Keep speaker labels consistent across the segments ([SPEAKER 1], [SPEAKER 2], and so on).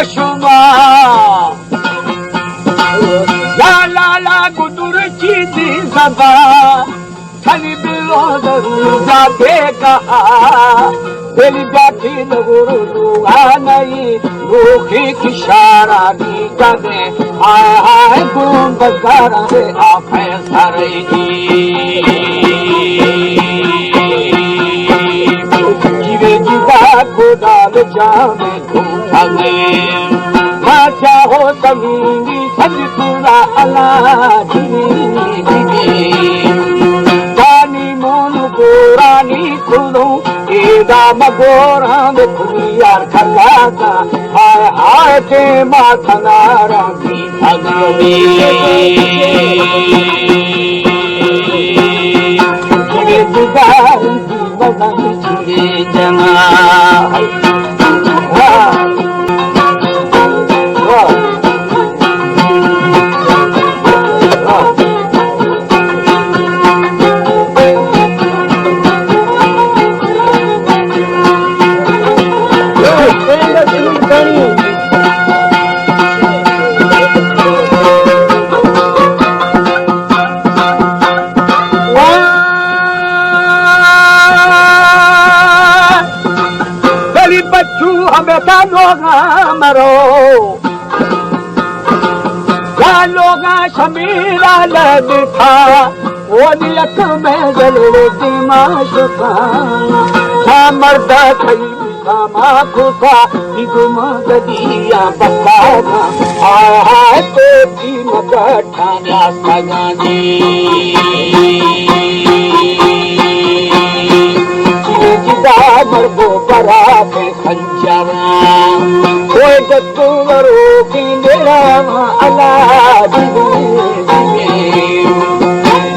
[SPEAKER 1] बेशुमार या लाला गुदुर चीज़ी ज़बा खली बिलो ज़रूर कहा दिल जाती लॻो नहीं रूखी किशारा दी कदे आए गुम बज़ारा दे आफे सारे जीवे जुदा खुदाल जामे घूमे मां चाहो तमीनी सज पूरा अला जीवे जानी मोन गोरानी खुदो एदा मगोरा में खुलियार खलाता हाय हाय के माथा नारा की भगवे जीवे जुदाई की बदन जीवे जना मरो या लोग शमीरा लगा वो नियत में जलो दिमाग का मर्द खई सामा खुसा गुमा गदिया बकाना हाय तो की मगठाना सगानी जिदा मरबो परा पे खंजरा कोई जतुवरो की नेरा अला जीवे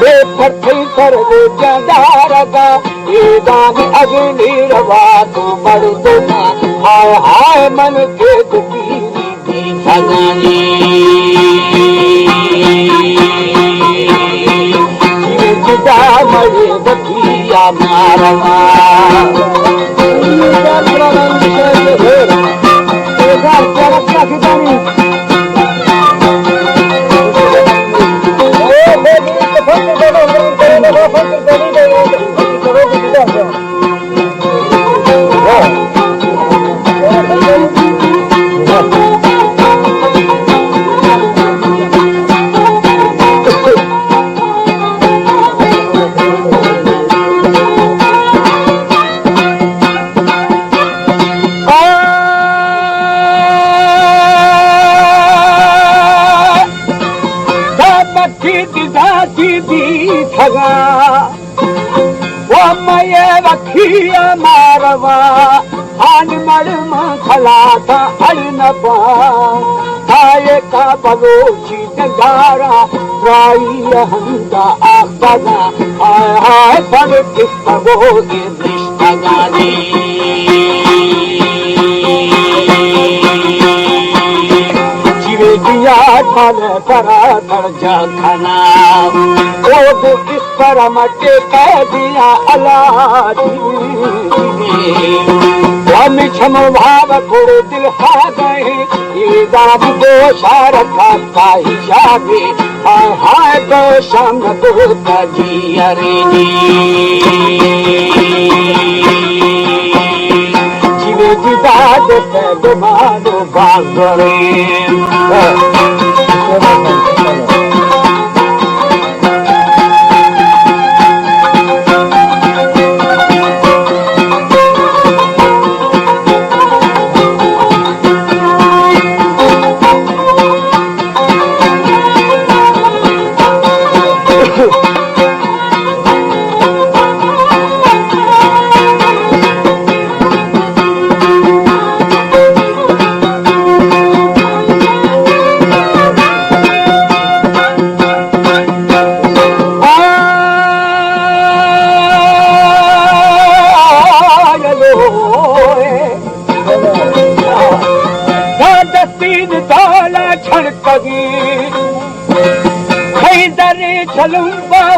[SPEAKER 1] बेफरथई कर वो जदारगा ये दान अगली रवा तो मर्दो हाय हाय मन के दुखी दी सगानी जिदा मरे बखिया मारवा वो मये रखिया मारवा हान मड़म खलाता अलनबा आये का बलोची नगारा राई हंदा आबदा हाय हाय पर किस्ता वो के रिश्तेदारी जीवे दिया थाने परा दर्जा खाना ओ दो इस पर मटे कह दिया अल्लाह हम क्षम भाव थोड़े दिल खा गए ये दाम को शारथा का हिसाबे हाय हाय तो शाम को जी अरे जीवे जुदा दो मानो बागरे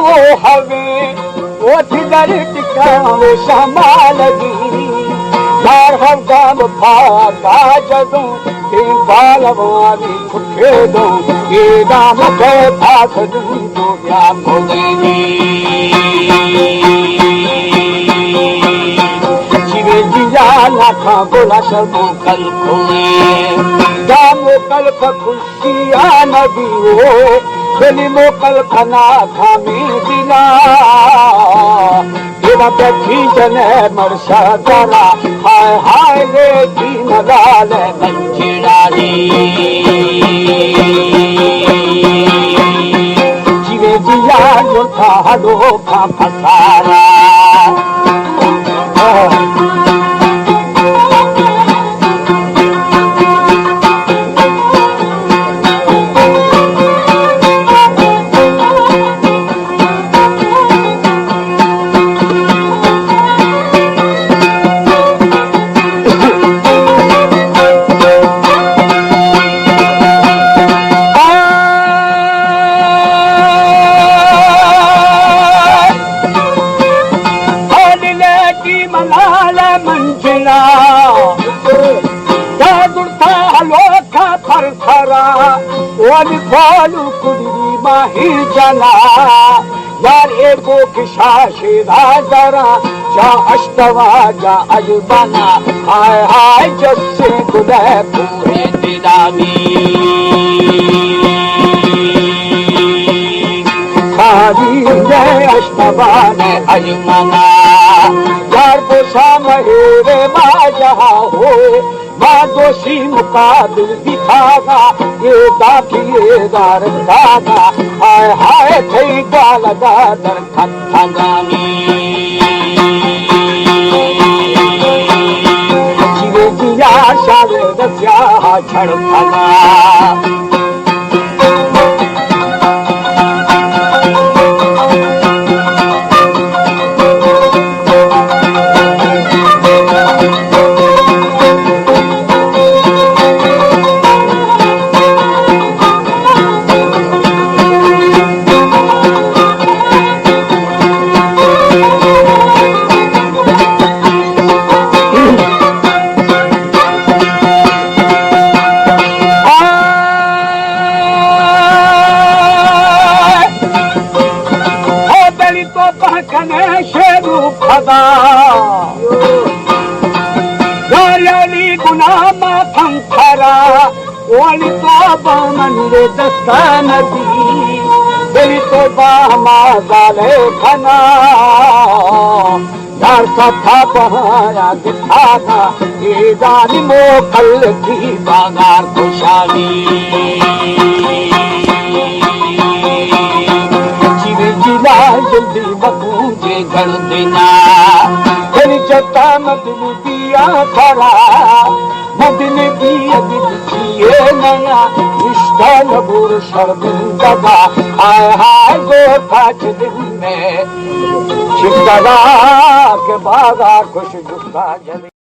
[SPEAKER 1] वो हवे वो थिगर टिकावे शमा लगी बार हम गाम भागा जदों ते रवानी छुटे दो ये दाम बैठा सजन तो क्या खोलेगी शिवे जिया लाखा बोला सब कल खोले दामो कल का खुशिया नबी हो दिली मोकल खना खामी दिला देवा बैठी जने मरसा जाना हाय हाय ले की नगाल मंजिरानी जीवे जिया जोथा हलो खा फसारा माही जना यार एको किशा शेदा जरा जा अष्टवा जा अजबाना हाय हाय जस्से गुले पूरे दिलानी खाली जय अष्टवा ने अजमाना यार पोसा महेरे बाजहा हो दोषी मुकाबिल दिखागा ये दाखिएगा रंगागा हाय हाय थई गालगा दर खत्थगानी जीवे जिया शावे रस्या छड़खगा यारी गुनामा फंखरा वाली तोबा मंदे दस्तान दी तेरी तोबा माजाले खना यार सथा पहाया दिखाना ये जानी मोकल की बागार खुशाली जीवे जिला जल्दी बकूजे गढ़ देना जता मदन दिया खरा मदन दिया दिखिए नया रिश्ता नबूर शर्मिंदा हाय हाय गोथा दिन में शिकरा के बागा खुश गुस्सा जल